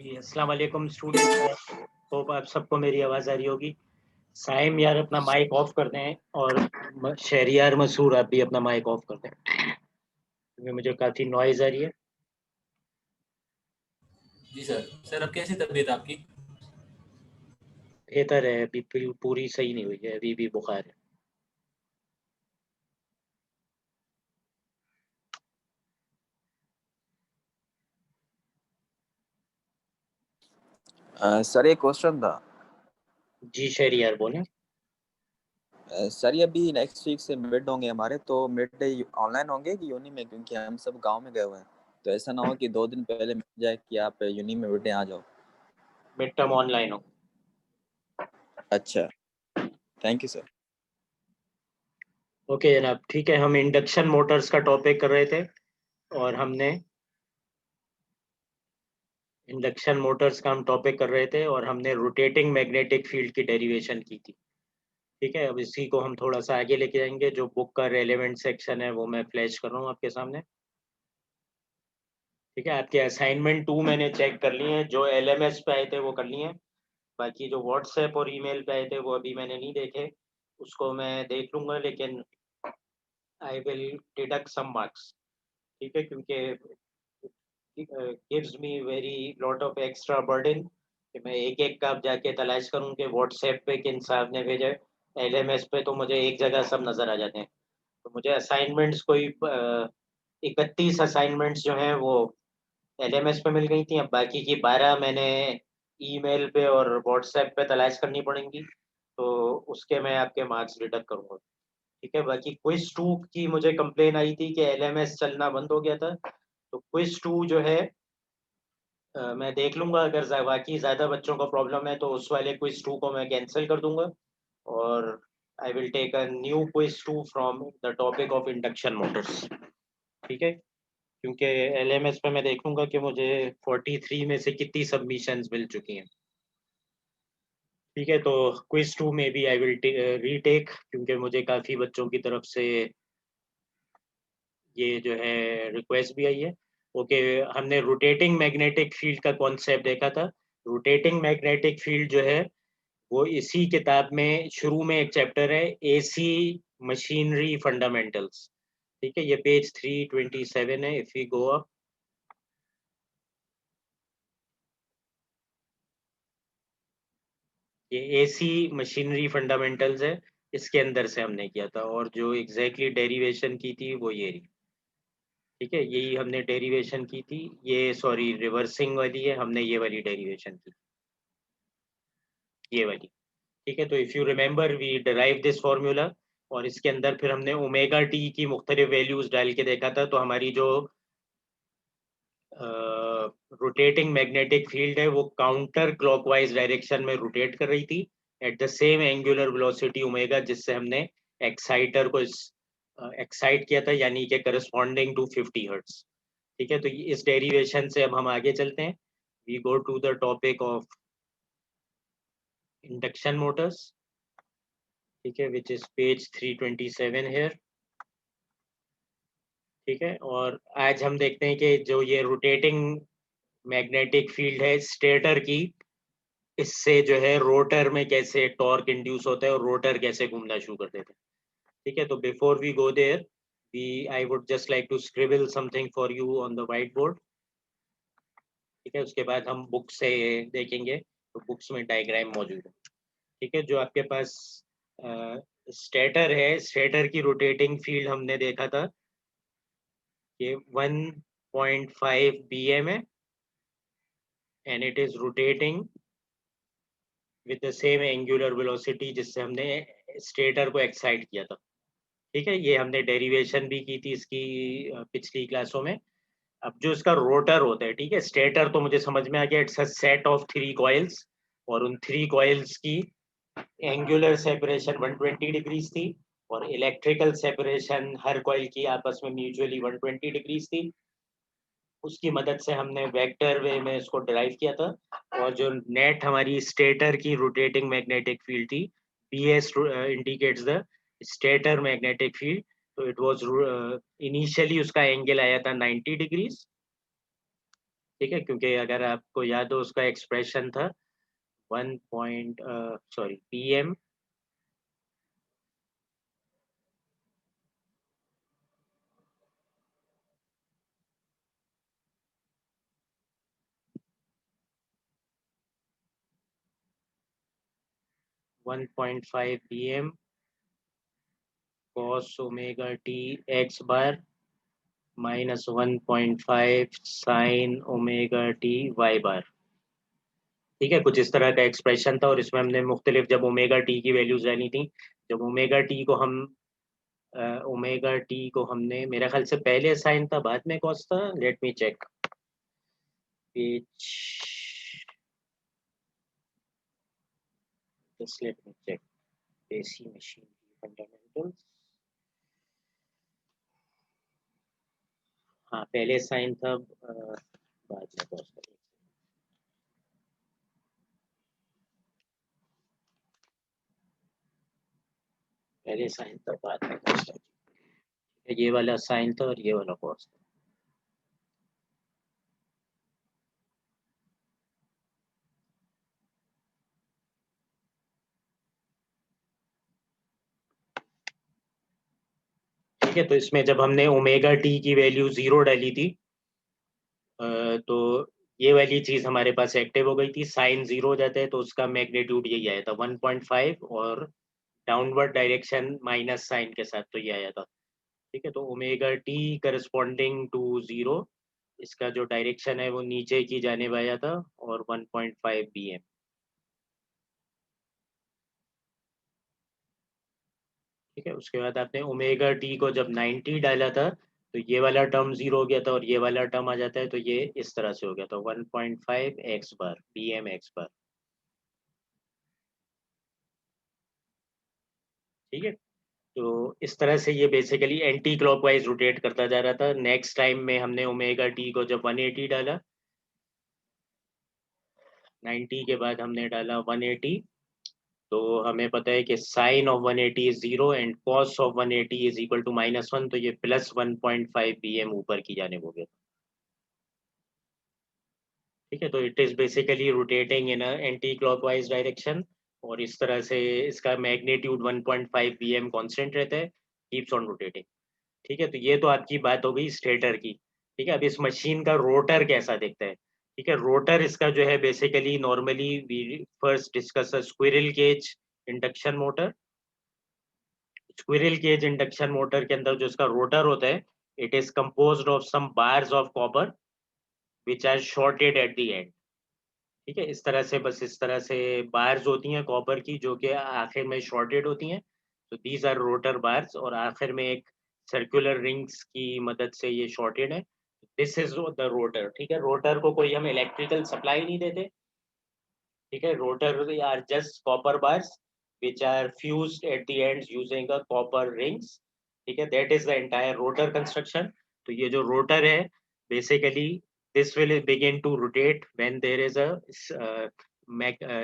जी, अस्सलाम वालेकुम student. Hope आप सबको मेरी आवाज़ आ रही होगी। साइम यार अपना माइक ऑफ कर दें और शहरियार मसूर आप भी अपना माइक ऑफ कर दें क्योंकि मुझे काफ़ी नॉइज़ आ रही है। जी सर। सर अब कैसी तबीयत आपकी? बेहतर है, अभी पूरी सही नहीं हुई है, अभी भी बुखार है। सर एक क्वेश्चन था। जी शहरियार बोलें। सर ये अभी नेक्स्ट वीक से मिड होंगे हमारे, तो मिड डे ऑनलाइन होंगे कि यूनी में, क्योंकि हम सब गांव में गए हुए हैं, तो ऐसा ना हो कि 2 दिन पहले मिल जाए कि आप यूनी में मिड डे आ जाओ। मिड टर्म ऑनलाइन हो। अच्छा, थैंक यू सर। ओके जनाब, ठीक है। हम इंडक्शन मोटर्स का टॉपिक कर रहे थे और हमने इंडक्शन मोटर्स का हम टॉपिक कर रहे थे और हमने रोटेटिंग मैग्नेटिक फील्ड की डेरिवेशन की थी। ठीक है, अब इसी को हम थोड़ा सा आगे लेके जाएंगे। जो बुक का रेलेवेंट सेक्शन है वो मैं फ्लैश कर रहा हूँ आपके सामने। ठीक है, आपके असाइनमेंट 2 मैंने चेक कर लिए हैं, जो एलएमएस पे आए थे वो कर लिए हैं। बाकी जो व्हाट्सएप और ईमेल पे आए थे वो अभी मैंने नहीं देखे, उसको मैं देख लूंगा, लेकिन I will deduct some marks. ठीक है, क्योंकि gives me very lot of extra burden कि मैं एक एक का अब जाके तलाश करूं कि व्हाट्सएप पे किन साहब ने भेजा है। एलएमएस पे तो मुझे एक जगह सब नज़र आ जाते हैं। तो मुझे असाइनमेंट्स कोई 31 असाइनमेंट्स जो हैं वो एलएमएस पे मिल गई थी। अब बाकी की 12 मैंने ईमेल पे और व्हाट्सएप पे तलाश करनी पड़ेंगी, तो उसके मैं आपके मार्क्स डिडक्ट करूंगा। ठीक है, बाकी क्विज 2 की मुझे कंप्लेन आई थी कि एलएमएस चलना बंद हो गया था, तो क्विज 2 जो है मैं देख लूंगा। अगर बाकी ज़्यादा बच्चों को प्रॉब्लम है तो उस वाले क्विज 2 को मैं कैंसिल कर दूंगा और I will take a new quiz 2 from the topic of induction motors. ठीक है, क्योंकि एलएमएस पे मैं देखूंगा कि मुझे 43 में से कितनी सबमिशंस मिल चुकी हैं। ठीक है, तो क्विज 2 में भी आई विल रीटेक, क्योंकि मुझे काफ़ी बच्चों की तरफ से ये जो है रिक्वेस्ट भी आई है। ओके, हमने रोटेटिंग मैग्नेटिक फील्ड का कॉन्सेप्ट देखा था। रोटेटिंग मैग्नेटिक फील्ड जो है वो इसी किताब में शुरू में एक चैप्टर है, एसी मशीनरी फंडामेंटल्स। ठीक है, ये पेज 327 है। इफ वी गो अप, ये एसी मशीनरी फंडामेंटल्स है, इसके अंदर से हमने किया था और जो एग्जैक्टली डेरिवेशन की थी वो ये रही। ठीक है, यही हमने डेरिवेशन की थी। ये सॉरी रिवर्सिंग वाली है, हमने ये वाली डेरिवेशन की, ये वाली। ठीक है, तो if you remember we derive this formula और इसके अंदर फिर हमने ओमेगा टी की मुख्तलिफ वैल्यूज डाल के देखा था। तो हमारी जो रोटेटिंग मैग्नेटिक फील्ड है वो काउंटर क्लॉकवाइज डायरेक्शन में रोटेट कर रही थी at the same angular velocity omega, जिससे हमने एक्साइटर को एक्साइट किया था, यानी कि करस्पॉन्डिंग टू 50 हर्ट्ज। ठीक है, तो इस डेरिवेशन से अब हम आगे चलते हैं। We go to the topic of induction motors. ठीक है, विच इज पेज 327 हेयर। ठीक है, और आज हम देखते हैं कि जो ये रोटेटिंग मैग्नेटिक फील्ड है स्टेटर की, इससे जो है रोटर में कैसे टॉर्क इंड्यूस होता है और रोटर कैसे घूमना शुरू कर देते हैं। ठीक है, तो before we go there, we I would just like to scribble something for you on the white board. ठीक है, उसके बाद हम बुक से देखेंगे, तो बुक्स में डायग्राम मौजूद है। ठीक है, जो आपके पास स्टेटर है, स्टेटर की रोटेटिंग फील्ड हमने देखा था कि 1.5 bm है and it is rotating with the same angular velocity जिससे हमने स्टेटर को एक्साइट किया था। ठीक है, ये हमने डेरिवेशन भी की थी इसकी पिछली क्लासों में। अब जो इसका रोटर होता है, ठीक है, स्टेटर तो मुझे समझ में आ गया, it's a set of 3 coils और उन 3 कॉइल्स की एंगुलर सेपरेशन 120 डिग्रीज थी और इलेक्ट्रिकल सेपरेशन हर कॉइल की आपस में म्यूचुअली 120 डिग्रीज थी। उसकी मदद से हमने वेक्टर वे में इसको डिराइव किया था और जो नेट हमारी स्टेटर की रोटेटिंग मैग्नेटिक फील्ड थी, B S indicates the stator magnetic field. तो इट वाज इनिशियली उसका एंगल आया था 90 डिग्रीज। ठीक है, क्योंकि अगर आपको याद हो उसका एक्सप्रेशन था 1 PM 1.5 pm cos omega t x bar minus 1.5 sin omega t y bar। ठीक है, कुछ इस तरह का एक्सप्रेशन था और इसमें हमने मुख्तलिफ जब ओमेगा टी की वैल्यूज लेनी थी, जब ओमेगा टी को हमने मेरे ख्याल से पहले साइन था बाद में कॉस था, let me check just let me check AC machine fundamentals. हाँ, पहले साइन था बाद में कॉस था। पहले साइन था बाद में कॉस था, ये वाला साइन था और ये वाला कॉस था। ठीक है, तो इसमें जब हमने ओमेगा टी की वैल्यू 0 डाली थी तो ये वाली चीज हमारे पास एक्टिव हो गई थी, साइन 0 हो जाता है तो उसका मैग्नीट्यूड यही आया था 1.5 और डाउनवर्ड डायरेक्शन माइनस साइन के साथ तो ये आया था। ठीक है, तो ओमेगा टी करस्पॉन्डिंग टू 0, इसका जो डायरेक्शन है वो नीचे की जाने आया था और 1.5 bm। ठीक है, उसके बाद आपने ओमेगा टी को जब 90 डाला था तो ये वाला टर्म 0 हो गया था और ये वाला टर्म आ जाता है तो ये इस तरह से हो गया था 1.5 x बार bm x बार। ठीक है, तो इस तरह से ये बेसिकली एंटी क्लॉकवाइज रोटेट करता जा रहा था। नेक्स्ट टाइम में हमने ओमेगा टी को जब 180 डाला, 90 के बाद हमने डाला 180, तो हमें पता है कि sine of 180 is 0 and cos of 180 is equal to -1, तो ये प्लस 1.5 bm ऊपर की जाने हो गया। ठीक है, तो it is basically rotating in anti clockwise direction और इस तरह से इसका मैग्नीट्यूड 1.5 bm कांस्टेंट रहता है, कीप्स ऑन रोटेटिंग। ठीक है, तो ये तो आपकी बात हो गई स्टेटर की। ठीक है, अब इस मशीन का रोटर कैसा दिखता है। ठीक है, रोटर इसका जो है basically normally we first discuss squirrel cage induction motor. Squirrel cage induction motor के अंदर जो इसका रोटर होता है, it is composed of some bars of copper which are shorted at the end. ठीक है, इस तरह से बस इस तरह से बार्स होती हैं कॉपर की जो कि आखिर में शॉर्टेड होती हैं, तो दीज आर रोटर बार्स और आखिर में एक सर्कुलर रिंग्स की मदद से ये शॉर्टेड है। This is the rotor. ठीक है, रोटर को कोई हम इलेक्ट्रिकल सप्लाई नहीं देते। ठीक है, rotor are just copper bars which are fused at the ends using a copper rings। ठीक है, that is the entire rotor construction। तो ये जो रोटर है basically this will begin to rotate when there is a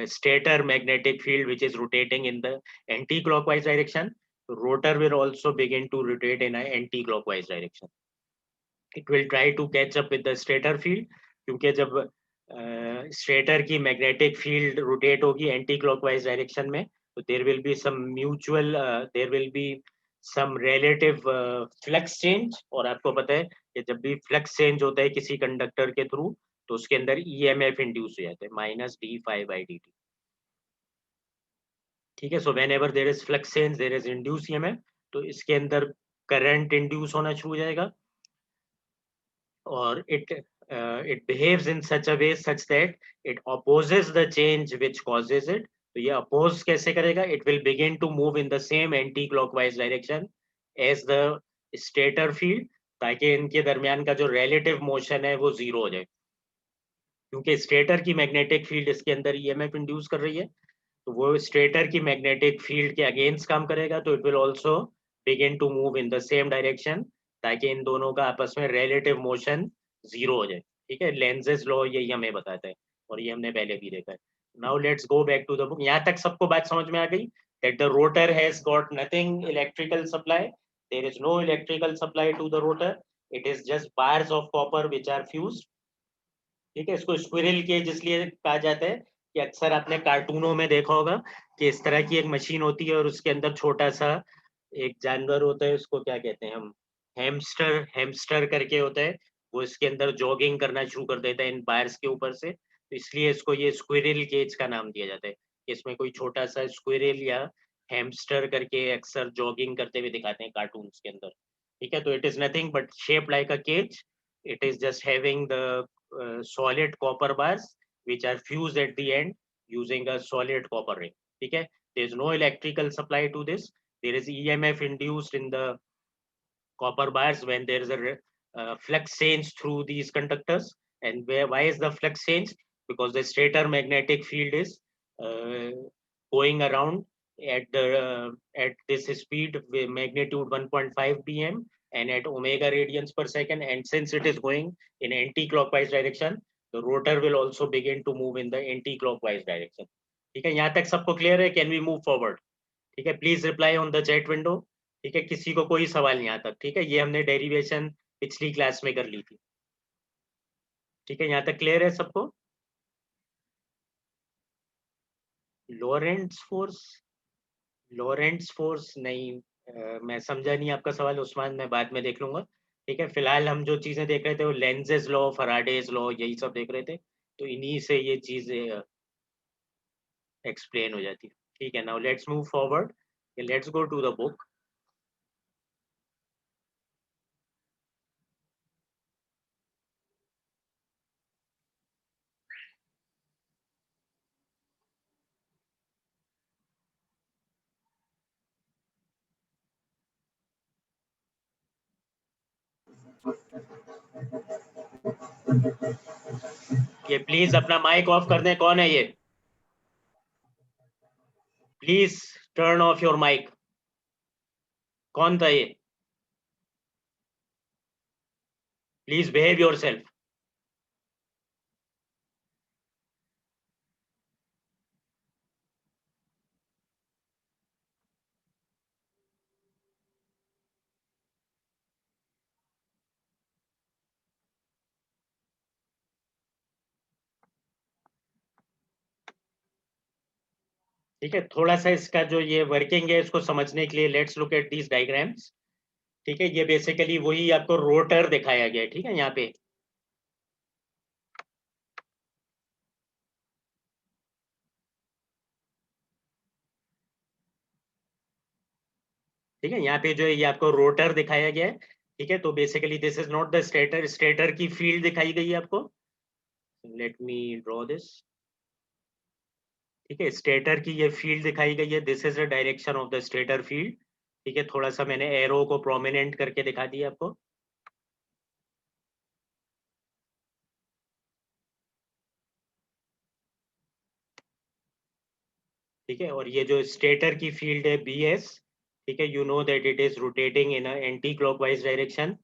stator magnetic field which is rotating in the anti-clockwise direction। So rotor will also begin to rotate in an anti-clockwise direction। It will try to catch up with the stator field, क्योंकि जब stator की magnetic field rotate होगी anti clockwise direction में तो there will be some mutual there will be some relative flux change. और आपको पता है कि जब भी फ्लक्स चेंज होता है किसी कंडक्टर के थ्रू तो उसके अंदर ईएमएफ इंड्यूस हो जाता है -d∅dt। ठीक है, so whenever there is flux change there is induce EMF, तो इसके अंदर करंट इंड्यूस होना शुरू हो जाएगा और it behaves in such a way such that it opposes the change which causes it। तो ये oppose कैसे करेगा, it will begin to move in the same anti-clockwise direction as the stator field, ताकि इनके दरमियान का जो relative motion है वो zero हो जाए, क्योंकि स्टेटर की मैग्नेटिक फील्ड इसके अंदर ईएमएफ इंड्यूस कर रही है तो वो स्टेटर की मैग्नेटिक फील्ड के अगेंस्ट काम करेगा, तो it will also begin to move in the same direction ताकि इन दोनों का आपस में रिलेटिव मोशन जीरो हो जाए। ठीक है, लेंजेस लॉ यही हमें बताता है और ये हमने पहले भी देखा है। Now let's go back to the book. यहाँ तक सबको बात समझ में आ गई that the rotor has got nothing electrical supply, there is no electrical supply to the rotor, it is just bars of copper which are fused. ठीक है, इसको स्क्विरल केज इसलिए कहा जाता है कि अक्सर आपने कार्टूनों में देखा होगा कि इस तरह की एक मशीन होती है और उसके अंदर छोटा सा एक जानवर होता है, उसको क्या कहते हैं हम, हैमस्टर करके होता है, वो इसके अंदर जॉगिंग करना शुरू कर देता है इन वायर्स के ऊपर से, तो इसलिए इसको ये स्क्विरल केज का नाम दिया जाता है। इसमें कोई छोटा सा स्क्विरल या हैमस्टर करके अक्सर जॉगिंग करते हुए दिखाते हैं कार्टून्स के अंदर। ठीक है, तो it is nothing but shape like a cage, it is just having the solid copper bars which are fused at the end using a solid copper ring. ठीक है, there is no electrical supply to this, there is EMF induced in the copper bars when there is a flux change through these conductors. And why is the flux change? Because the stator magnetic field is uh, going around at this speed with magnitude 1.5 bm and at omega radians per second, and since it is going in anti-clockwise direction, the rotor will also begin to move in the anti-clockwise direction. ठीक है, यहाँ तक सबको clear है? Can we move forward? ठीक है, please reply on the chat window. ठीक है, किसी को कोई सवाल नहीं आता? ठीक है, ये हमने डेरिवेशन पिछली क्लास में कर ली थी। ठीक है, यहाँ तक क्लियर है सबको? लॉरेंट्स फोर्स, लॉरेंट्स फोर्स नहीं, मैं समझा नहीं आपका सवाल उस्मान, मैं बाद में देख लूंगा। ठीक है, फिलहाल हम जो चीजें देख रहे थे वो लेंजेस लॉ, फराडेज लॉ, यही सब देख रहे थे, तो इन्हीं से ये चीजें एक्सप्लेन हो जाती है। ठीक है, now let's move forward, let's go to the book. ये प्लीज अपना माइक ऑफ कर दें, कौन है ये? Please turn off your mic. कौन था ये? Please behave yourself. ठीक है, थोड़ा सा इसका जो ये वर्किंग है इसको समझने के लिए let's look at these diagrams. ठीक है, ये बेसिकली वही आपको रोटर दिखाया गया है। ठीक है, यहाँ पे ठीक है, यहाँ पे जो है ये आपको रोटर दिखाया गया है। ठीक है, तो basically this is not the stator, stator की फील्ड दिखाई गई है आपको। Let me draw this. ठीक है, स्टेटर की ये फील्ड दिखाई गई है, this is the direction of the stator field. ठीक है, थोड़ा सा मैंने एरो को प्रोमिनेंट करके दिखा दिया आपको। ठीक है, और ये जो स्टेटर की फील्ड है बी एस, ठीक है, you know that it is rotating in anti clockwise direction,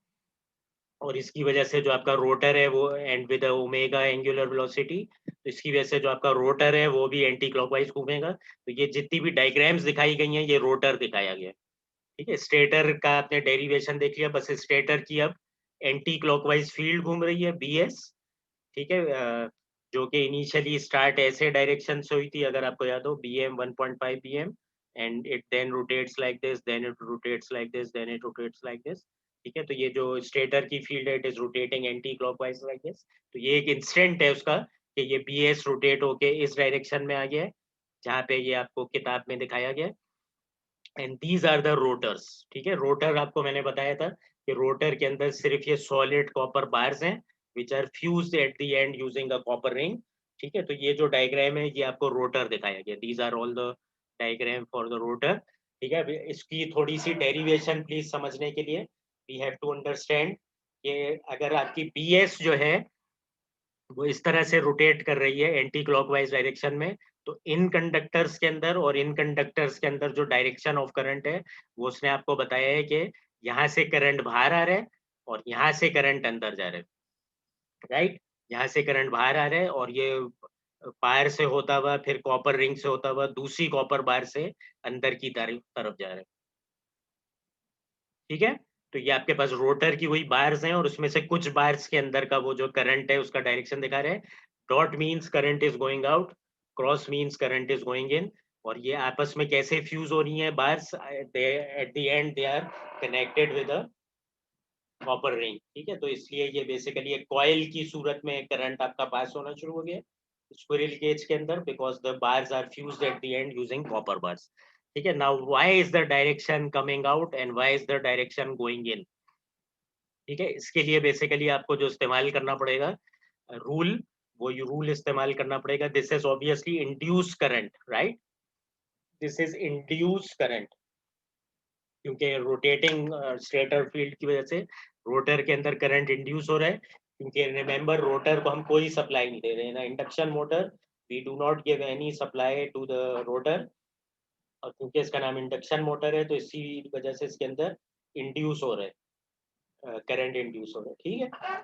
और इसकी वजह से जो आपका रोटर है वो and with omega angular velocity, तो इसकी वजह से जो आपका रोटर है वो भी एंटी क्लॉकवाइज घूमेगा। तो ये जितनी भी डायग्राम्स दिखाई गई हैं ये रोटर दिखाया गया है। ठीक है, स्टेटर का आपने डेरिवेशन देख लिया, बस स्टेटर की अब एंटी क्लॉकवाइज फील्ड घूम रही है बी एस। ठीक है, जो कि इनिशियली स्टार्ट ऐसे डायरेक्शन से हुई थी, अगर आपको याद हो, B M 1.5 bm, and it then rotates like this, then it rotates like this, then it rotates like this. ठीक है, तो ये जो स्टेटर की फील्ड है it is rotating anti clockwise like this. तो ये एक इंस्टेंट है उसका कि ये बी एस रोटेट होके इस डायरेक्शन में आ गया है जहाँ पे ये आपको किताब में दिखाया गया है। And these are the rotors. ठीक है, रोटर आपको मैंने बताया था कि रोटर के अंदर सिर्फ ये सॉलिड कॉपर बार्स हैं which are fused at the end using a copper ring. ठीक है, तो ये जो डायग्राम है ये आपको रोटर दिखाया गया, these are all the diagram for the rotor. ठीक है, अभी इसकी थोड़ी सी डेरिवेशन प्लीज समझने के लिए वी हैव टू अंडरस्टैंड कि अगर आपकी बी एस जो है वो इस तरह से रोटेट कर रही है एंटी क्लॉकवाइज डायरेक्शन में, तो इन कंडक्टर्स के अंदर और इन कंडक्टर्स के अंदर जो डायरेक्शन ऑफ करंट है वो उसने आपको बताया है कि यहाँ से करंट बाहर आ रहा है और यहाँ से करंट अंदर जा रहा है। राइट, यहाँ से करंट बाहर आ रहा है और ये वायर से होता हुआ फिर कॉपर रिंग से होता हुआ दूसरी कॉपर वायर से अंदर की तरफ जा रहा है। ठीक है, तो ये आपके पास रोटर की वही बार्स हैं और उसमें से कुछ बार्स के अंदर का वो जो करंट है उसका डायरेक्शन दिखा रहे हैं। Dot means current is going out, cross means current is going in, और ये आपस में कैसे फ्यूज हो रही है bars, at the end they are connected with a copper ring. ठीक है, तो इसलिए ये बेसिकली एक कॉइल की सूरत में करंट आपका पास होना शुरू हो गया स्क्विरल केज के अंदर, because the bars are fused at the end using copper bars. ठीक है, now why is the direction coming out and why is the direction going in. ठीक है, इसके लिए बेसिकली आपको जो इस्तेमाल करना पड़ेगा रूल, वो रूल इस्तेमाल करना पड़ेगा। This is obviously induce current, right, this is induce current, क्योंकि रोटेटिंग स्टेटर फील्ड की वजह से रोटर के अंदर करंट इंड्यूस हो रहा है। क्योंकि रिमेंबर रोटर को हम कोई सप्लाई नहीं दे रहे हैं ना, induction motor, we do not give any supply to the rotor, और क्योंकि इसका नाम इंडक्शन मोटर है तो इसी वजह से इसके अंदर इंड्यूस हो रहा है, करंट इंड्यूस हो रहा है। ठीक है,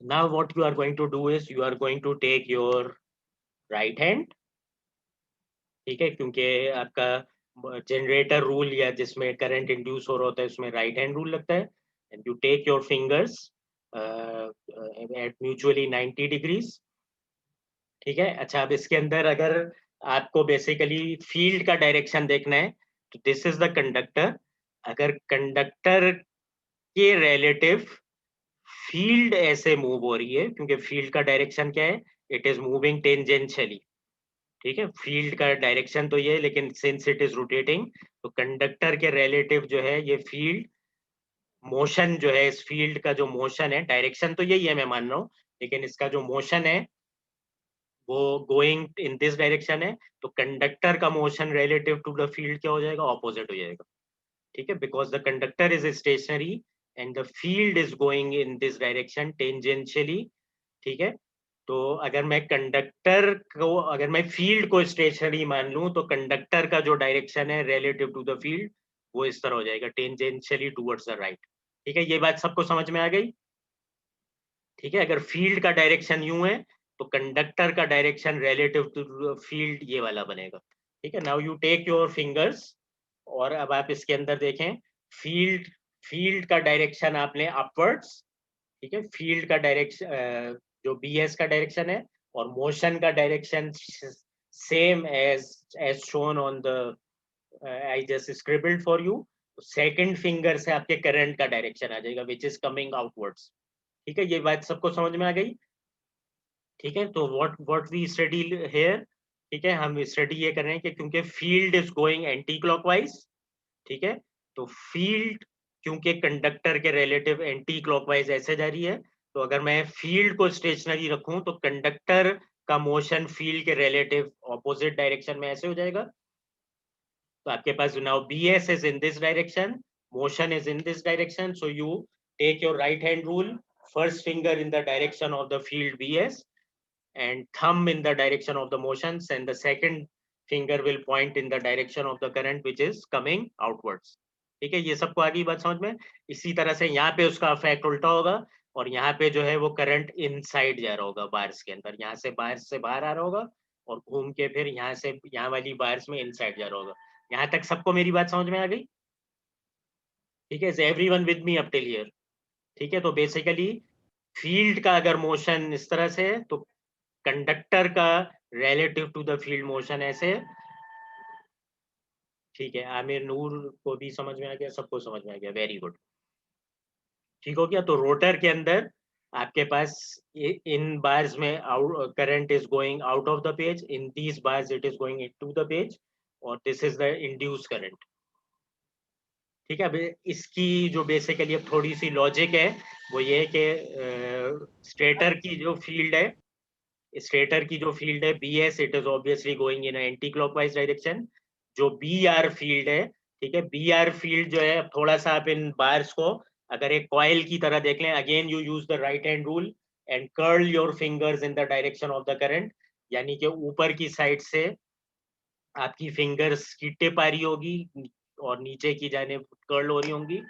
now what you are going to do is you are going to take your right hand. ठीक है, क्योंकि आपका जनरेटर रूल या जिसमें करंट इंड्यूस हो रहा होता है उसमें राइट हैंड रूल लगता है, and you take your fingers at mutually 90 degrees. ठीक है, अच्छा, अब इसके अंदर अगर आपको बेसिकली फील्ड का डायरेक्शन देखना है तो दिस इज द कंडक्टर। अगर कंडक्टर के रिलेटिव फील्ड ऐसे मूव हो रही है, क्योंकि फील्ड का डायरेक्शन क्या है, इट इज मूविंग टेंजेंशियली। ठीक है, फील्ड का डायरेक्शन तो ये है, लेकिन सिंस इट इज रोटेटिंग तो कंडक्टर के रिलेटिव जो है ये फील्ड मोशन जो है, इस फील्ड का जो मोशन है, डायरेक्शन तो यही है मैं मान रहा हूँ, लेकिन इसका जो मोशन है वो गोइंग इन दिस डायरेक्शन है, तो कंडक्टर का motion relative to the field क्या हो जाएगा, ऑपोजिट हो जाएगा। ठीक है, because the conductor is stationary and the field is going in this direction tangentially. ठीक है, तो अगर मैं कंडक्टर को, अगर मैं फील्ड को स्टेशनरी मान लूं तो कंडक्टर का जो डायरेक्शन है रिलेटिव टू द फील्ड वो इस तरह हो जाएगा, टेंजेंशियली टुवर्ड्स द राइट। ठीक है, ये बात सबको समझ में आ गई। ठीक है, अगर फील्ड का डायरेक्शन यूं है तो कंडक्टर का डायरेक्शन रिलेटिव टू फील्ड ये वाला बनेगा। ठीक है, now you take your fingers, और अब आप इसके अंदर देखें फील्ड, फील्ड का डायरेक्शन आपने अपवर्ड्स। ठीक है, फील्ड का डायरेक्शन जो बी एस का डायरेक्शन है, और मोशन का direction same as shown on the, I just scribbled for you. Second finger से आपके करंट का डायरेक्शन आ जाएगा विच इज कमिंग आउटवर्ड्स। ठीक है, ये बात सबको समझ में आ गई। ठीक है, तो व्हाट वी स्टडी हेयर, ठीक है, हम स्टडी ये कर रहे हैं कि क्योंकि field is going anti clockwise. ठीक है, तो फील्ड क्योंकि कंडक्टर के रिलेटिव एंटी क्लॉकवाइज ऐसे जा रही है, तो अगर मैं फील्ड को स्टेशनरी रखूं तो कंडक्टर का मोशन फील्ड के रिलेटिव ऑपोजिट डायरेक्शन में ऐसे हो जाएगा। तो आपके पास now B S is in this direction, motion is in this direction, so you take your right hand rule, first finger in the direction of the field B S and thumb in the direction of the motions, and the second finger will point in the direction of the current which is coming outwards. ठीक है, ये सबको आगे बात समझ में। इसी तरह से यहाँ पे उसका इफेक्ट उल्टा होगा, और यहाँ पे जो है वो करंट इनसाइड जा रहा होगा बार्स के अंदर, यहाँ से बार्स से बाहर आ रहा होगा और घूम के फिर यहाँ से यहाँ वाली बार्स में इनसाइड जा रहा होगा। यहाँ तक सबको मेरी बात समझ में आ गई। ठीक है, everyone with me up till here. ठीक है, तो बेसिकली फील्ड का अगर मोशन इस तरह से है तो कंडक्टर का relative to the field motion ऐसे। ठीक है, आमिर नूर को भी समझ में आ गया, सबको समझ में आ गया, वेरी गुड। ठीक हो गया, तो रोटर के अंदर आपके पास इन बार्स में current is going out of the page, इन these bars it is going into the page, और this is the induce current. ठीक है, अब इसकी जो बेसिकली अब थोड़ी सी लॉजिक है वो ये है कि स्टेटर की जो फील्ड है, स्टेटर की जो फील्ड है B S, it is obviously going in anti clockwise direction. जो बी आर फील्ड है, ठीक है, बी आर फील्ड जो है, थोड़ा सा आप इन बार्स को अगर एक कॉइल की तरह देख लें, again you use the right hand rule and curl your fingers in the direction of the current, यानी कि ऊपर की साइड से आपकी फिंगर्स की टिप आ रही होगी और नीचे की जानिब कर्ल हो रही होंगी।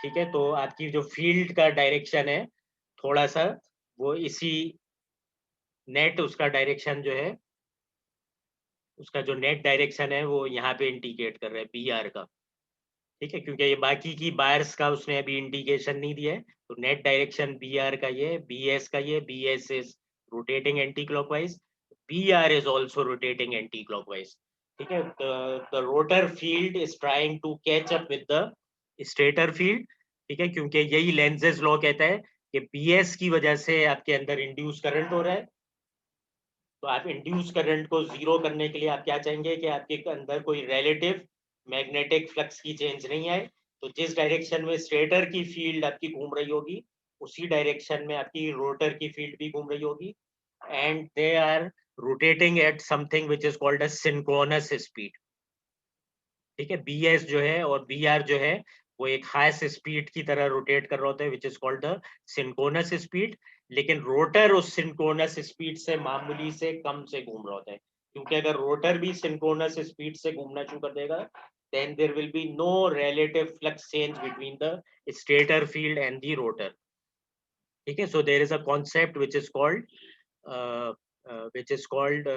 ठीक है, तो आपकी जो फील्ड का डायरेक्शन है थोड़ा सा वो इसी नेट, उसका डायरेक्शन जो है, उसका जो नेट डायरेक्शन है वो यहाँ पे इंडिकेट कर रहा है बी आर का। ठीक है, क्योंकि ये बाकी की बायर्स का उसने अभी इंडिकेशन नहीं दिया है। तो नेट डायरेक्शन बी आर का ये, बी एस का ये, B S is rotating anti clockwise, B R is also rotating anti clockwise. ठीक है, the rotor field is trying to catch up with the stator field. ठीक है, क्योंकि यही लेंजेस लॉ कहता है कि बी एस की वजह से आपके अंदर इंड्यूस करंट हो रहा है। तो आप इंड्यूस करंट को जीरो करने के लिए आप क्या चाहेंगे कि आपके अंदर कोई रिलेटिव मैग्नेटिक फ्लक्स की चेंज नहीं आए। तो जिस डायरेक्शन में स्टेटर की फील्ड आपकी घूम रही होगी, उसी डायरेक्शन में आपकी रोटर की फील्ड भी घूम रही होगी, and they are rotating at something which is called a synchronous speed. ठीक है, बी एस जो है और बी आर जो है वो एक हाईएस्ट स्पीड की तरह रोटेट कर रहा होता है, which is called the synchronous speed. लेकिन रोटर उस सिंक्रोनस स्पीड से मामूली से कम से घूम रहा होता है, क्योंकि अगर रोटर भी सिंक्रोनस स्पीड से घूमना शुरू कर देगा, then there will be no relative flux change between the stator field and the rotor. ठीक है, so there is a concept which is called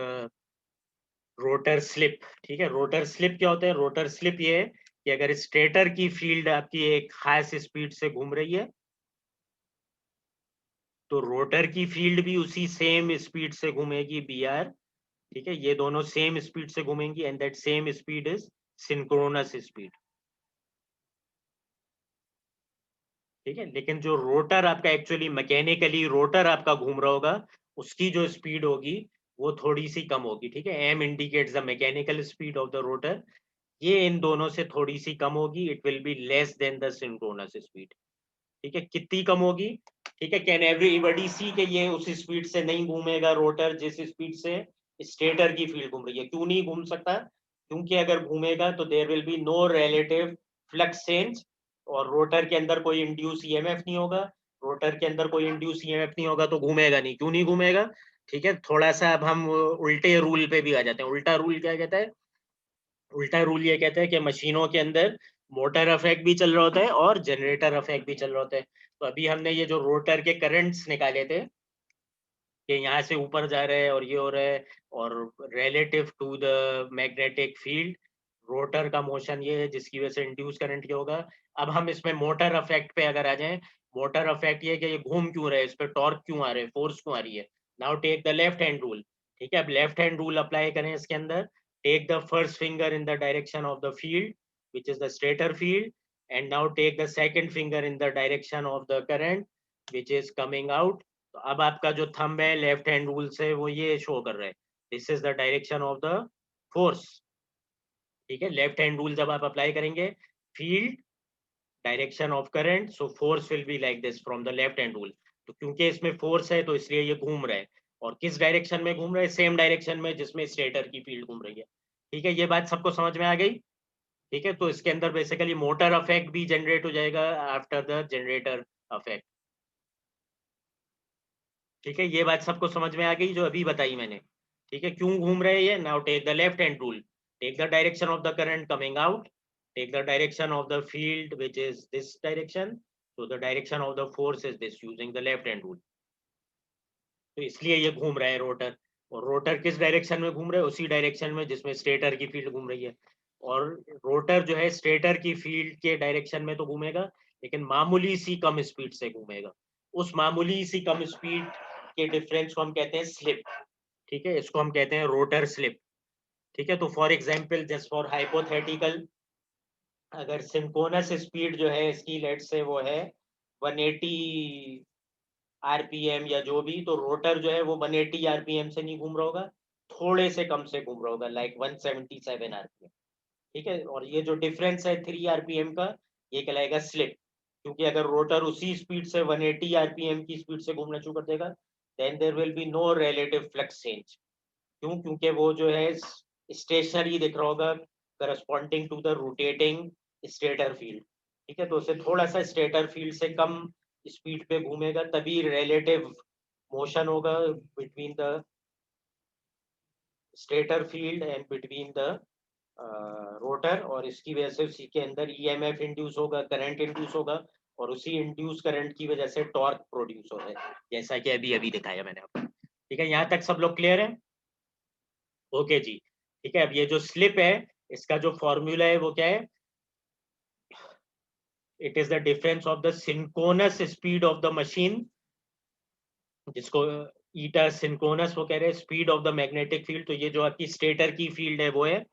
rotor slip. ठीक है, रोटर स्लिप क्या होता है? रोटर स्लिप ये है कि अगर स्टेटर की फील्ड आपकी एक खास स्पीड से घूम रही है, तो रोटर की फील्ड भी उसी सेम स्पीड से घूमेगी, बी आर। ठीक है, ये दोनों सेम स्पीड से घूमेंगी, and that same speed is synchronous speed. ठीक है, लेकिन जो रोटर आपका एक्चुअली मैकेनिकली रोटर आपका घूम रहा होगा, उसकी जो स्पीड होगी वो थोड़ी सी कम होगी। ठीक है, M indicates the mechanical speed of the rotor. ये इन दोनों से थोड़ी सी कम होगी, it will be less than the synchronous speed. ठीक है, कितनी कम होगी? ठीक है, कैन एवरीबॉडी सी के ये उस स्पीड से नहीं घूमेगा रोटर जिस स्पीड से स्टेटर की फील्ड घूम रही है। क्यों नहीं घूम सकता? क्योंकि अगर घूमेगा तो there will be no relative flux change, और रोटर के अंदर कोई इंड्यूस ईएमएफ नहीं होगा। रोटर के अंदर कोई इंड्यूस ईएमएफ नहीं होगा तो घूमेगा नहीं। क्यों नहीं घूमेगा? ठीक है, थोड़ा सा अब हम उल्टे रूल पे भी आ जाते हैं। उल्टा रूल क्या कहता है? उल्टा रूल ये कहता है कि मशीनों के अंदर मोटर अफेक्ट भी चल रहा होता है और जनरेटर अफेक्ट भी चल रहा होता है। तो अभी हमने ये जो रोटर के करंट्स निकाले थे कि यहाँ से ऊपर जा रहे हैं और ये हो रहा है, और relative to the magnetic field rotor का मोशन ये है जिसकी वजह से इंड्यूस करंट ये होगा। अब हम इसमें मोटर अफेक्ट पे अगर आ जाएं, मोटर अफेक्ट ये कि ये घूम क्यों रहे, इस पे टॉर्क क्यों आ रहे, फोर्स क्यों आ रही है। Now take the left hand rule. ठीक है, अब लेफ्ट हैंड रूल अप्लाई करें इसके अंदर। Take the first finger in the direction of the field which is the stator field, and now take the second finger in the direction of the current which is coming out. तो अब आपका जो thumb है left hand rule से वो ये show कर रहा है, this is the direction of the force. ठीक है, लेफ्ट हैंड रूल जब आप अप्लाई करेंगे, field direction of current, so force will be like this from the left hand rule. तो क्योंकि इसमें फोर्स है तो इसलिए ये घूम रहा है, और किस डायरेक्शन में घूम रहा है? सेम डायरेक्शन में जिसमें स्टेटर की फील्ड घूम रही है। ठीक है, ये बात सबको समझ में आ गई? ठीक है, तो इसके अंदर बेसिकली मोटर अफेक्ट भी जनरेट हो जाएगा आफ्टर द जनरेटर अफेक्ट। ठीक है, ये बात सबको समझ में आ गई जो अभी बताई मैंने। ठीक है, क्यों घूम रहे हैं ये? Now take the left hand rule, take the direction of the current coming out, take the direction of the field which is this direction, so the direction of the force is this using the left hand rule। तो इसलिए ये घूम रहा है rotor. और rotor किस direction में घूम रहा है? उसी डायरेक्शन में जिसमें स्टेटर की फील्ड घूम रही है। और रोटर जो है स्टेटर की फील्ड के डायरेक्शन में तो घूमेगा, लेकिन मामूली सी कम स्पीड से घूमेगा। उस मामूली सी कम स्पीड के डिफरेंस को हम कहते हैं स्लिप। ठीक है, इसको हम कहते हैं रोटर स्लिप। ठीक है, तो for example just for hypothetical, अगर सिंक्रोनस स्पीड जो है इसकी लेट से वो है 180 आरपीएम या जो भी, तो रोटर जो है वो 180 आरपीएम से नहीं घूम रहा होगा, थोड़े से कम से घूम रहा होगा, लाइक 177 आरपीएम। ठीक है, और ये जो डिफरेंस है 3 आरपीएम का, ये कहलाएगा स्लिप। क्योंकि अगर रोटर उसी स्पीड से 180 आरपीएम की स्पीड से घूमना शुरू कर देगा, then there will be no relative flux change. क्यों? क्योंकि वो जो है स्टेशनरी दिख रहा होगा corresponding to the rotating stator field. ठीक है, तो उसे थोड़ा सा स्टेटर फील्ड से कम स्पीड पे घूमेगा, तभी रिलेटिव मोशन होगा between the stator field and between the rotor, और इसकी वजह से उसी के अंदर ईएमएफ इंड्यूस होगा, करंट इंड्यूस होगा, और उसी इंड्यूस करंट की वजह से टॉर्क प्रोड्यूस होता है, जैसा कि अभी अभी दिखाया मैंने आपको। ठीक है, यहाँ तक सब लोग क्लियर है? ओके जी। ठीक है, अब ये जो स्लिप है इसका जो फॉर्मूला है वो क्या है? It is the difference of the synchronous speed of the machine, जिसको ईटा सिंक्रोनस वो कह रहे हैं, speed of the magnetic field. तो ये जो आपकी स्टेटर की फील्ड है वो है,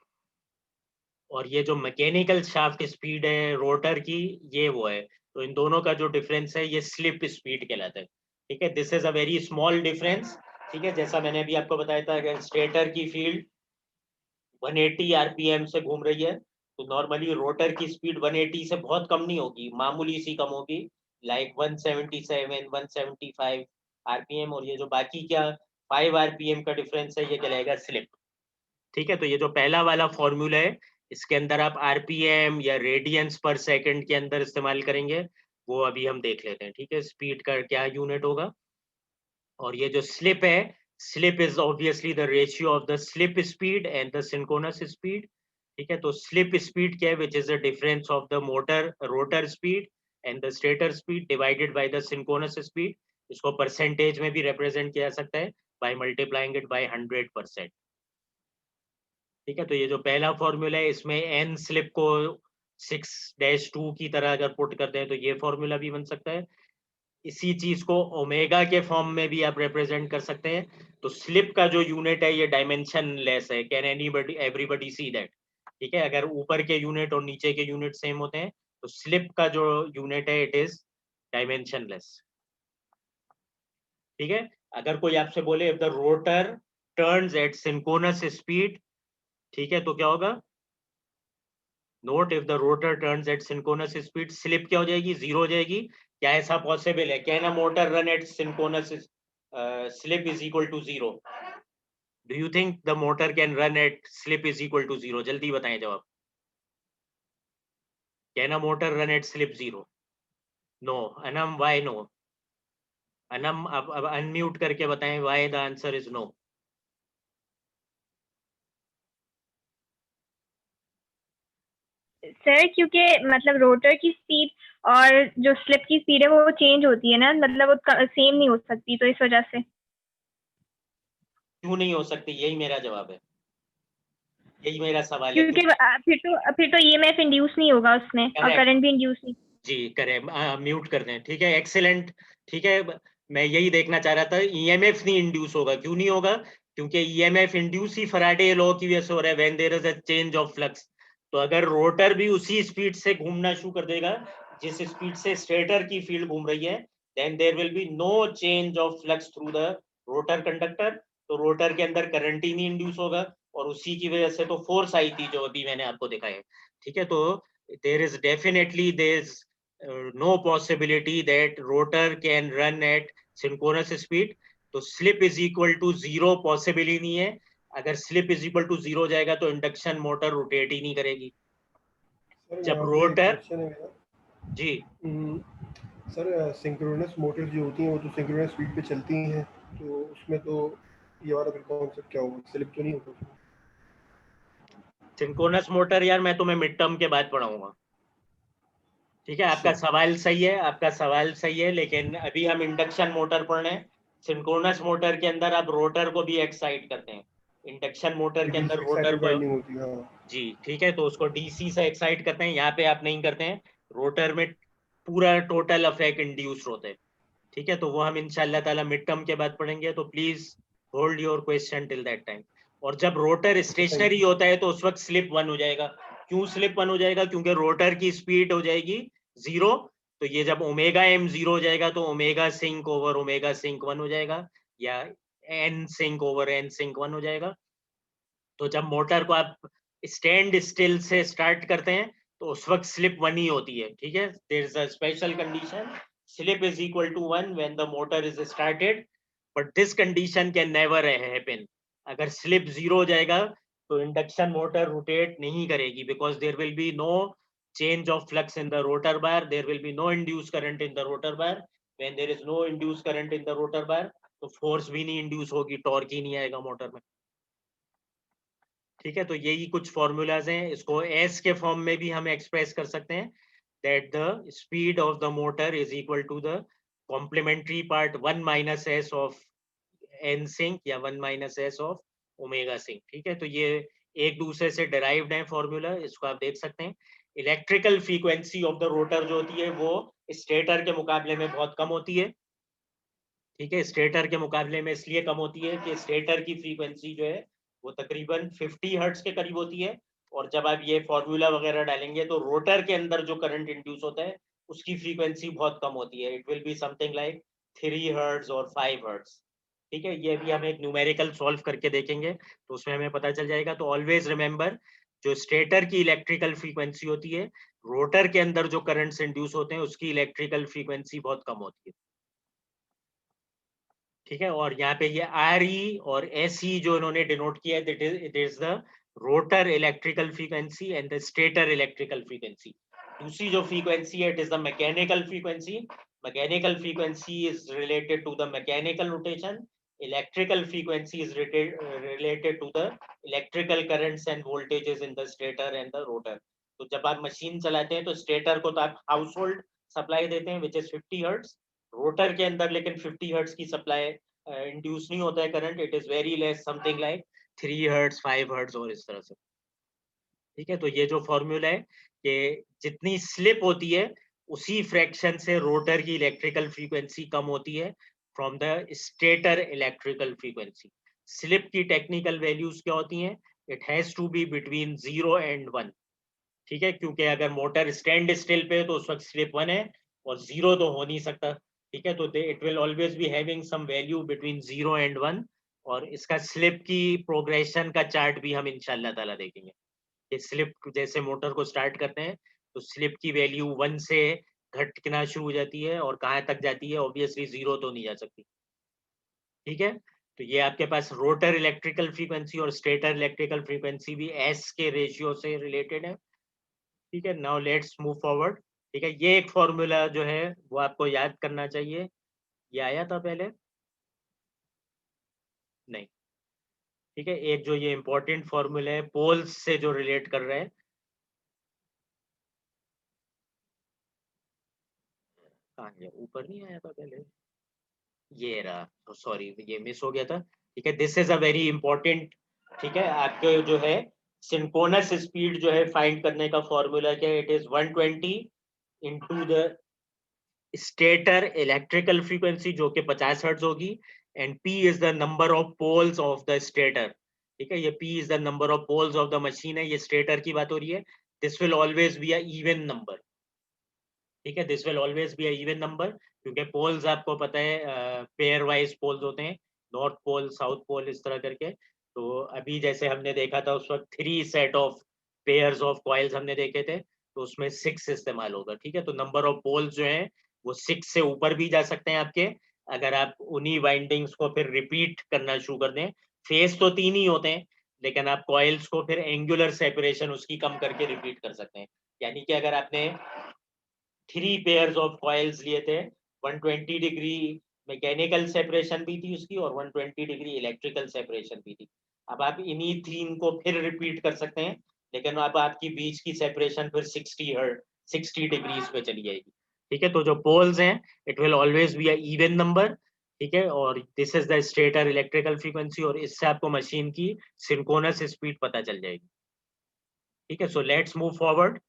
और ये जो मैकेनिकल शाफ्ट स्पीड है रोटर की, ये वो है। तो इन दोनों का जो डिफरेंस है ये स्लिप स्पीड कहलाता है। ठीक है, this is a very small difference. ठीक है, जैसा मैंने अभी आपको बताया था, अगर स्टेटर की फील्ड 180 आरपीएम से घूम रही है, तो नॉर्मली रोटर की स्पीड 180 से बहुत कम नहीं होगी, मामूली सी कम होगी, लाइक 177 175 आरपीएम। और ये जो बाकी क्या 5 आरपीएम का डिफरेंस है, ये कहलाएगा स्लिप। ठीक है, तो ये जो पहला वाला फॉर्मूला है, इसके अंदर आप आरपीएम या रेडियंस पर सेकंड के अंदर इस्तेमाल करेंगे, वो अभी हम देख लेते हैं। ठीक है, स्पीड का क्या यूनिट होगा। और ये जो स्लिप है, slip is obviously the ratio of the slip speed and the synchronous speed. ठीक है, तो स्लिप स्पीड क्या है, विच is the difference of the motor rotor speed and the stator speed divided by the synchronous speed. इसको percentage में भी represent किया जा सकता है बाय मल्टीप्लाइंग इट बाय 100%। ठीक है, तो ये जो पहला फॉर्मूला है, इसमें एन स्लिप को 6-2 की तरह अगर पुट करते हैं तो ये फॉर्मूला भी बन सकता है। इसी चीज को ओमेगा के फॉर्म में भी आप रिप्रेजेंट कर सकते हैं। तो स्लिप का जो यूनिट है ये डायमेंशन लेस है, can anybody everybody see that. ठीक है, अगर ऊपर के यूनिट और नीचे के यूनिट सेम होते हैं, तो स्लिप का जो यूनिट है इट इज डायमेंशन लेस। ठीक है, अगर कोई आपसे बोले if the rotor turns at synchronous speed, ठीक है, तो क्या होगा, note if the rotor turns at synchronous speed, slip क्या हो जाएगी, 0 हो जाएगी। क्या ऐसा पॉसिबल है, can a motor run at synchronous slip is equal to 0? Do you think the motor can run at slip is equal to 0? जल्दी बताएं जवाब। Can a motor run at slip 0? No. Anam, why no? Anam अब unmute करके बताएं why the answer is no. Sir क्योंकि मतलब rotor की speed और जो स्लिप की स्पीड है वो चेंज होती है ना, मतलब वो सेम नहीं हो सकती, तो इस वजह से। क्यों नहीं हो सकती, यही मेरा जवाब है, यही मेरा सवाल है। क्योंकि फिर तो ईएमएफ इंड्यूस नहीं होगा उसमें और Correct. करंट भी इंड्यूस नहीं। जी करें, म्यूट कर दें। ठीक है, एक्सेलेंट। ठीक है, मैं यही देखना चाह रहा था, ईएमएफ नहीं इंड्यूस होगा। क्यों नहीं होगा, क्योंकि ईएमएफ इंड्यूस ही फैराडे लॉ की वजह से हो रहा है, when there is a change of flux. तो अगर रोटर भी उसी स्पीड से घूमना शुरू कर देगा जिस स्पीड से स्टेटर की फील्ड घूम रही है, then there will be no change of flux through the rotor conductor. तो रोटर के अंदर करंट ही नहीं इंड्यूस होगा, और उसी की वजह से तो फोर्स आई थी जो अभी मैंने आपको दिखाया। ठीक है, तो there is definitely there's no possibility that rotor can run at synchronous speed। तो slip is equal to 0 possible ही नहीं है। अगर slip is equal to 0 जाएगा तो इंडक्शन मोटर रोटेट ही नहीं करेगी। जब रोटर, क्वेश्चन है मेरा जी सर, सिंक्रोनस मोटर जो होती हैं वो तो सिंक्रोनस स्पीड पे चलती हैं, तो उसमें तो ये वाला फिर कॉन्सेप्ट क्या होगा, स्लिप तो नहीं होगा उसमें? सिंक्रोनस मोटर यार मैं तुम्हें मिड टर्म के बाद पढ़ाऊंगा। ठीक है, आपका सवाल सही है, आपका सवाल सही है, लेकिन अभी हम इंडक्शन मोटर पढ़ रहे हैं। सिंक्रोनस मोटर के अंदर आप रोटर को भी एक्साइट करते हैं, इंडक्शन मोटर के अंदर रोटर को। वाइंडिंग होती है, हाँ। जी ठीक है, तो उसको डीसी से एक्साइट करते हैं, यहाँ पे आप नहीं करते हैं। रोटर में पूरा टोटल अफेक्ट इंड्यूस होते हैं। ठीक है, तो वो हम इंशाल्लाह ताला मिड टर्म के बाद पढ़ेंगे, तो please hold your question till that time. और जब रोटर स्टेशनरी होता है तो उस वक्त स्लिप 1 हो जाएगा। क्यों स्लिप 1 हो जाएगा, क्योंकि रोटर की स्पीड हो जाएगी 0। तो ये जब ओमेगा एम 0 हो जाएगा तो omega sync over omega sync 1 हो जाएगा, या N sync over N sync 1 हो जाएगा। तो जब मोटर को आप स्टैंड स्टिल से स्टार्ट करते हैं तो उस वक्त स्लिप 1 ही होती है। ठीक है, there is a special condition, slip is equal to 1 when the motor is started, but this condition can never happen. अगर स्लिप 0 हो जाएगा तो इंडक्शन मोटर रोटेट नहीं करेगी, because there will be no change of flux in the rotor bar, there will be no induced current in the rotor bar। when there is no induced current in the rotor bar तो force भी नहीं induce होगी, torque ही नहीं आएगा motor में। ठीक है, तो यही कुछ फॉर्मूलाज हैं। इसको एस के फॉर्म में भी हम एक्सप्रेस कर सकते हैं, that the speed of the motor is equal to the complementary part 1 minus S of N sync या 1 minus S of omega sync. ठीक है, तो ये एक दूसरे से डिराइव्ड है फॉर्मूला, इसको आप देख सकते हैं। Electrical frequency of the rotor जो होती है वो स्टेटर के मुकाबले में बहुत कम होती है। ठीक है, स्टेटर के मुकाबले में इसलिए कम होती है कि स्टेटर की फ्रीक्वेंसी जो है वो तकरीबन 50 हर्ट्ज के करीब होती है, और जब आप ये फॉर्मूला वगैरह डालेंगे तो रोटर के अंदर जो करंट इंड्यूस होता है उसकी फ्रीक्वेंसी बहुत कम होती है। It will be something like 3 hertz और 5 हर्ट्ज। ठीक है, ये भी हम एक न्यूमेरिकल सॉल्व करके देखेंगे तो उसमें हमें पता चल जाएगा। तो ऑलवेज रिमेंबर, जो स्टेटर की इलेक्ट्रिकल फ्रीक्वेंसी होती है, रोटर के अंदर जो करंट्स इंड्यूस होते हैं उसकी इलेक्ट्रिकल फ्रीक्वेंसी बहुत कम होती है। ठीक है, और यहाँ पे ये RE और SE जो इन्होंने डिनोट किया है, it is the rotor electrical frequency and the stator electrical frequency. दूसरी जो फ्रीक्वेंसी है, it is the mechanical frequency. Mechanical frequency is related to the mechanical rotation, electrical frequency is related to the electrical currents and voltages in the stator and the rotor. तो जब आप machine चलाते हैं तो stator को तो आप house hold supply देते हैं विच इज 50 हर्ट्ज, रोटर के अंदर लेकिन 50 हर्ट्ज की सप्लाई इंड्यूस नहीं होता है current, it is very less, something like 3 hertz 5 hertz और इस तरह से। ठीक है, तो ये जो फॉर्मूला है कि जितनी स्लिप होती है उसी फ्रैक्शन से रोटर की इलेक्ट्रिकल फ्रीक्वेंसी कम होती है from the stator electrical frequency. Slip की टेक्निकल वैल्यूज क्या होती हैं? It has to be between 0 and 1। ठीक है, क्योंकि अगर मोटर स्टैंड स्टिल पे है तो उस वक्त स्लिप 1 है और 0 तो हो नहीं सकता। ठीक है, तो it will always be having some value between 0 and 1, और इसका स्लिप की प्रोग्रेशन का चार्ट भी हम इंशाल्लाह ताला देखेंगे कि स्लिप जैसे मोटर को स्टार्ट करते हैं तो स्लिप की वैल्यू 1 से घटना शुरू हो जाती है और कहाँ तक जाती है, ऑब्वियसली 0 तो नहीं जा सकती। ठीक है, तो ये आपके पास रोटर इलेक्ट्रिकल फ्रीक्वेंसी और स्टेटर इलेक्ट्रिकल फ्रीक्वेंसी भी S के रेशियो से रिलेटेड है। ठीक है, नाउ लेट्स मूव फॉरवर्ड। ठीक है, ये एक फॉर्मूला जो है वो आपको याद करना चाहिए। ये आया था पहले? नहीं। ठीक है, एक जो ये इंपॉर्टेंट फॉर्मूला है पोल्स से जो रिलेट कर रहा है, कहाँ गया? ऊपर नहीं आया था पहले? ये रहा, सॉरी ये मिस हो गया था। ठीक है, this is a very important. ठीक है, आपके जो है सिंक्रोनस स्पीड जो है फाइंड करने का फॉर्मूला क्या है? It is 120 into the stator electrical frequency जो कि 50 हर्ट्ज होगी, and P is the number of poles of the stator. ठीक है, ये P is the number of poles of the machine है, ये स्टेटर की बात हो रही है। This will always be a even number. ठीक है, this will always be a even number, क्योंकि पोल्स आपको पता है पेयर वाइज पोल्स होते हैं, नॉर्थ पोल साउथ पोल इस तरह करके। तो अभी जैसे हमने देखा था उस वक्त 3 set of pairs of coils हमने देखे थे, तो उसमें 6 इस्तेमाल होगा। ठीक है, तो नंबर ऑफ पोल्स जो है वो 6 से ऊपर भी जा सकते हैं आपके, अगर आप उन्हीं वाइंडिंग्स को फिर रिपीट करना शुरू कर दें। फेस तो 3 ही होते हैं, लेकिन आप कॉइल्स को फिर एंगुलर सेपरेशन उसकी कम करके रिपीट कर सकते हैं। यानी कि अगर आपने 3 पेयर्स ऑफ कॉइल्स लिए थे, 120 डिग्री मैकेनिकल सेपरेशन भी थी उसकी और 120 डिग्री इलेक्ट्रिकल सेपरेशन भी थी। अब आप इन्हीं 3 को फिर रिपीट कर सकते हैं, लेकिन अब आपकी बीच की सेपरेशन फिर 60 डिग्रीज पे चली जाएगी। ठीक है, तो जो पोल्स हैं it will always be a even number. ठीक है, और this is the stator electrical frequency, और इससे आपको मशीन की सिंक्रोनस स्पीड पता चल जाएगी। ठीक है, सो लेट्स मूव फॉरवर्ड।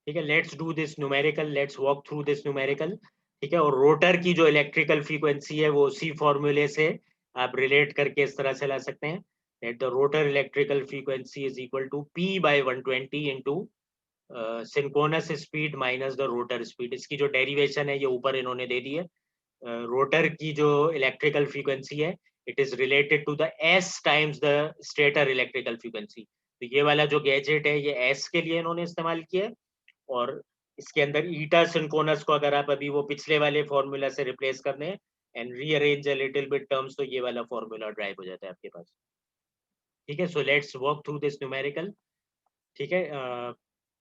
ठीक है, let's do this numerical, let's walk through this numerical. ठीक है, और रोटर की जो इलेक्ट्रिकल फ्रीक्वेंसी है वो उसी फॉर्मूले से आप रिलेट करके इस तरह से ला सकते हैं that the rotor electrical frequency is equal to P by 120 into synchronous speed minus the rotor speed। इसकी जो डेरिवेशन है ये ऊपर इन्होंने दे दी है। रोटर की जो इलेक्ट्रिकल फ्रीक्वेंसी है it is related to the S times the stator electrical frequency. तो ये वाला जो गैजेट है ये S के लिए इन्होंने इस्तेमाल किया है, और इसके अंदर ईटा सिंक्रोनस को अगर आप अभी वो पिछले वाले फॉर्मूला से रिप्लेस कर दें and rearrange a little bit terms, तो ये वाला फॉर्मूला ड्राइव हो जाता है आपके पास। ठीक है, so let's walk through this numerical. ठीक है,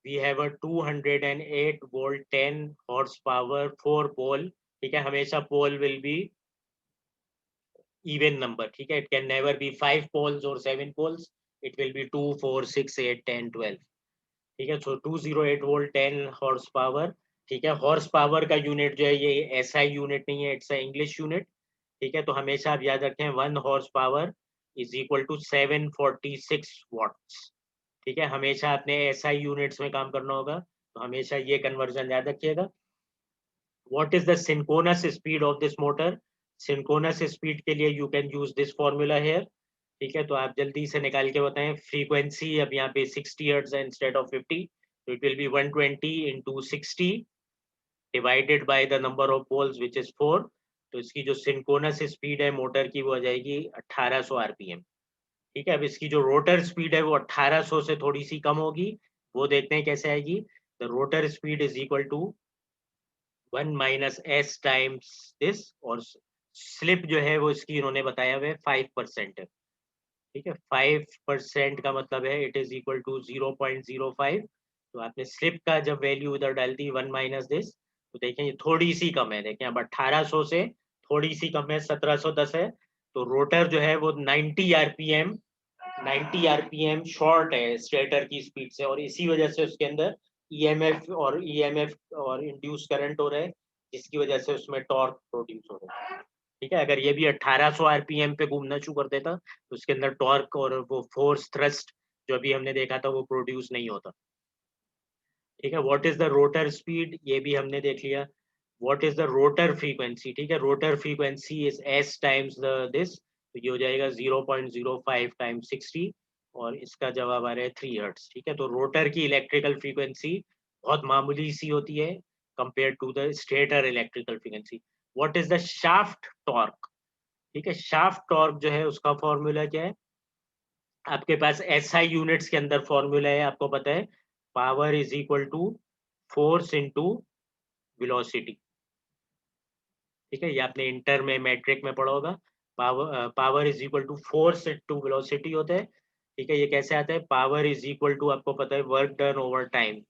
we have a 208 volt 10 horse power 4 pole. ठीक है, हमेशा pole will be even number। ठीक है, it can never be 5 poles or 7 poles, it will be 2 4 6 8 10 12। ठीक है, सो 208 वोल्ट 10 हॉर्स पावर। ठीक है, हॉर्स पावर का यूनिट जो है ये SI यूनिट नहीं है, इट्स अ इंग्लिश यूनिट। ठीक है, तो हमेशा आप याद रखें 1 horse power is equal to 746 watts. ठीक है, हमेशा अपने SI यूनिट्स में काम करना होगा, तो हमेशा ये कन्वर्जन याद रखिएगा। What is the synchronous speed of this motor? Synchronous speed के लिए you can use this formula here. ठीक है, तो आप जल्दी से निकाल के बताएं। फ्रीक्वेंसी अब यहाँ पे 60 हर्ट्ज है इंस्टेड ऑफ 50, तो it will be 120 into 60 divided by the number of poles which is 4। तो इसकी जो सिंक्रोनस स्पीड है मोटर की वो आ जाएगी 1800 RPM। ठीक है, अब इसकी जो रोटर स्पीड है वो 1800 से थोड़ी सी कम होगी, वो देखते हैं कैसे आएगी। The rotor speed is equal to 1 minus S times this, और स्लिप जो है वो इसकी इन्होंने बताया हुआ है 5% है। ठीक है, 5% का मतलब है इट इज इक्वल टू 0.05। तो आपने स्लिप का जब वैल्यू उधर डाल दी 1 माइनस दिस, तो देखें ये थोड़ी सी कम है। देखें अब 1800 से थोड़ी सी कम है, 1710 है। तो रोटर जो है वो 90 आरपीएम शॉर्ट है स्टेटर की स्पीड से, और इसी वजह से उसके अंदर ईएमएफ और इंड्यूस करंट हो रहा है, जिसकी वजह से उसमें टॉर्क प्रोड्यूस हो रहा है। ठीक है, अगर ये भी 1800 आरपीएम पे घूमना शुरू कर देता तो उसके अंदर टॉर्क और वो फोर्स थ्रस्ट जो अभी हमने देखा था वो प्रोड्यूस नहीं होता। ठीक है, what is the rotor speed, ये भी हमने देख लिया। What is the rotor frequency? ठीक है, rotor frequency is S times the this, तो ये हो जाएगा 0.05 टाइम्स 60, और इसका जवाब आ रहा है 3 हर्ट्ज। ठीक है, तो रोटर की इलेक्ट्रिकल फ्रीक्वेंसी बहुत मामूली सी होती है compare to the stator electrical frequency. What is the shaft torque? ठीक है, शाफ्ट टॉर्क जो है उसका फॉर्मूला क्या है? आपके पास SI यूनिट्स के अंदर फॉर्मूला है, आपको पता है, power is equal to force into velocity. ठीक है, ये आपने इंटर में मैट्रिक में पढ़ा होगा। Power is equal to force into velocity होता है। ठीक है, ये कैसे आता है? पावर इज इक्वल टू, आपको पता है, वर्क डन ओवर टाइम।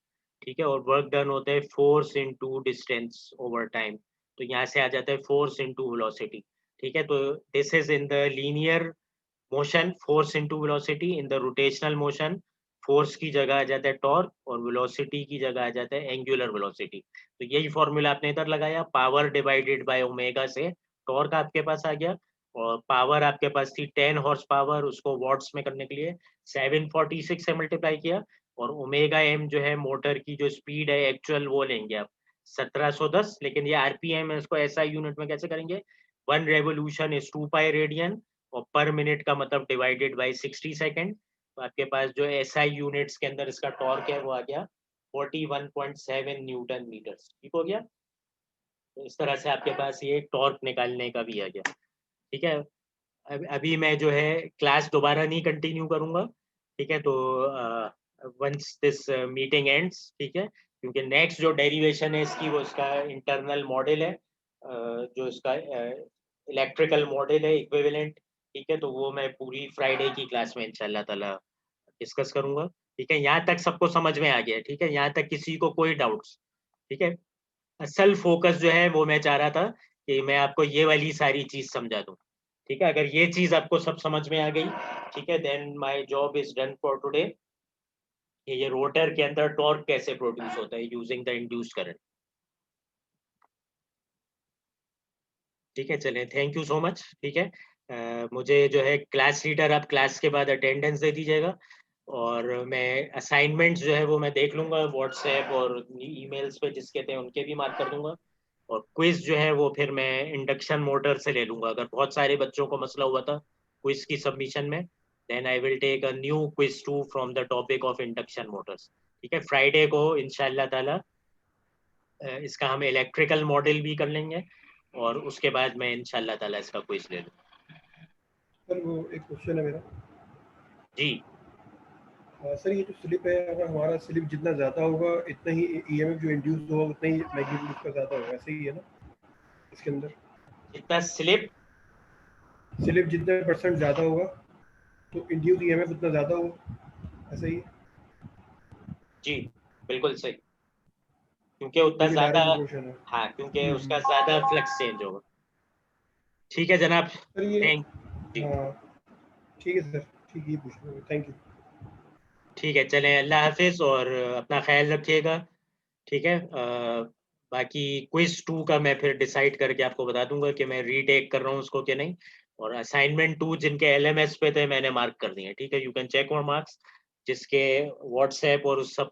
ठीक है, और वर्क डन होता है force into distance over time, तो यहाँ से आ जाता है फोर्स इनटू वेलोसिटी। ठीक है, तो this is in the linear motion force into velocity, in the rotational motion force की जगह आ जाता है टॉर्क, और वेलोसिटी की जगह आ जाता है एंगुलर वेलोसिटी। तो यही फॉर्मूला आपने इधर लगाया, पावर डिवाइडेड बाय ओमेगा से टॉर्क आपके पास आ गया, और पावर आपके पास थी 10 हॉर्स पावर, उसको वॉट्स में करने के लिए 746 से मल्टीप्लाई किया, और ओमेगा एम जो है मोटर की जो स्पीड है एक्चुअल वो लेंगे आप 1710, लेकिन ये आरपीएम है, इसको SI यूनिट में कैसे करेंगे? 1 रेवोल्यूशन इज 2 पाई रेडियन, और पर मिनट का मतलब डिवाइडेड बाय 60 सेकेंड। तो आपके पास जो SI यूनिट्स के अंदर इसका टॉर्क है वो आ गया 41.7 न्यूटन मीटर्स। ठीक हो गया, तो इस तरह से आपके पास ये टॉर्क निकालने का भी आ गया। ठीक है, अभी मैं जो है क्लास दोबारा नहीं कंटिन्यू करूंगा। ठीक है, तो वंस दिस मीटिंग एंड्स, ठीक है, क्योंकि नेक्स्ट जो डेरिवेशन है इसकी वो इसका इंटरनल मॉडल है, जो इसका इलेक्ट्रिकल मॉडल है इक्विवेलेंट। ठीक है, तो वो मैं पूरी फ्राइडे की क्लास में इंशाल्लाह ताला डिस्कस करूंगा। ठीक है, यहाँ तक सबको समझ में आ गया? ठीक है, यहाँ तक किसी को कोई डाउट्स? ठीक है, असल फोकस जो है वो मैं चाह रहा था कि मैं आपको ये वाली सारी चीज समझा दूं। ठीक है, अगर ये चीज आपको सब समझ में आ गई, ठीक है, then my job is done for today. ये रोटर के अंदर टॉर्क कैसे प्रोड्यूस होता है यूजिंग द इंड्यूस्ड करंट। ठीक है, चलें, थैंक यू सो मच। ठीक है, मुझे जो है क्लास लीडर आप क्लास के बाद अटेंडेंस दे दीजिएगा, और मैं असाइनमेंट्स जो है वो मैं देख लूंगा व्हाट्सएप और ईमेल्स पे जिसके थे उनके भी मार्क कर दूंगा, और क्विज जो है वो फिर मैं इंडक्शन मोटर से ले लूंगा। अगर बहुत सारे बच्चों को मसला हुआ था क्विज की सबमिशन में, then I will take a new quiz 2 from the topic of induction motors. ठीक है, फ्राइडे को इंशाल्लाह ताला इसका हम इलेक्ट्रिकल मॉडल भी कर लेंगे, और उसके बाद मैं इंशाल्लाह ताला इसका क्विज ले लूँ। सर वो एक क्वेश्चन है मेरा। जी सर ये जो स्लिप है, अगर हमारा स्लिप जितना ज़्यादा होगा इतना ही ईएमएफ जो इंड्यूस होगा उतना ही मैग्नीट्यूड उसका ज़्यादा होगा, ऐसे ही है ना इसके अंदर? जितना स्लिप जितना % ज़्यादा होगा तो इंड्यूस ईएमएफ उतना ज़्यादा होगा, ऐसा ही है? जी बिल्कुल सही, क्योंकि उतना ये ज्यादा, डायरेक्ट इक्वेशन है। हाँ, क्योंकि उसका ज्यादा फ्लक्स चेंज होगा। ठीक है जनाब, सर ये थैंक जी, हाँ ठीक है सर, ठीक है, ये पूछ रहा हूँ, थैंक यू। ठीक है, चलें, अल्लाह हाफिज, और अपना ख्याल रखिएगा। ठीक है, बाकी क्विज 2 का मैं फिर डिसाइड करके आपको बता दूंगा कि मैं रीटेक कर रहा हूँ उसको कि नहीं। और असाइनमेंट 2 जिनके एलएमएस पे थे मैंने मार्क कर दिए, ठीक है, यू कैन चेक और मार्क्स जिसके व्हाट्सएप और उस सब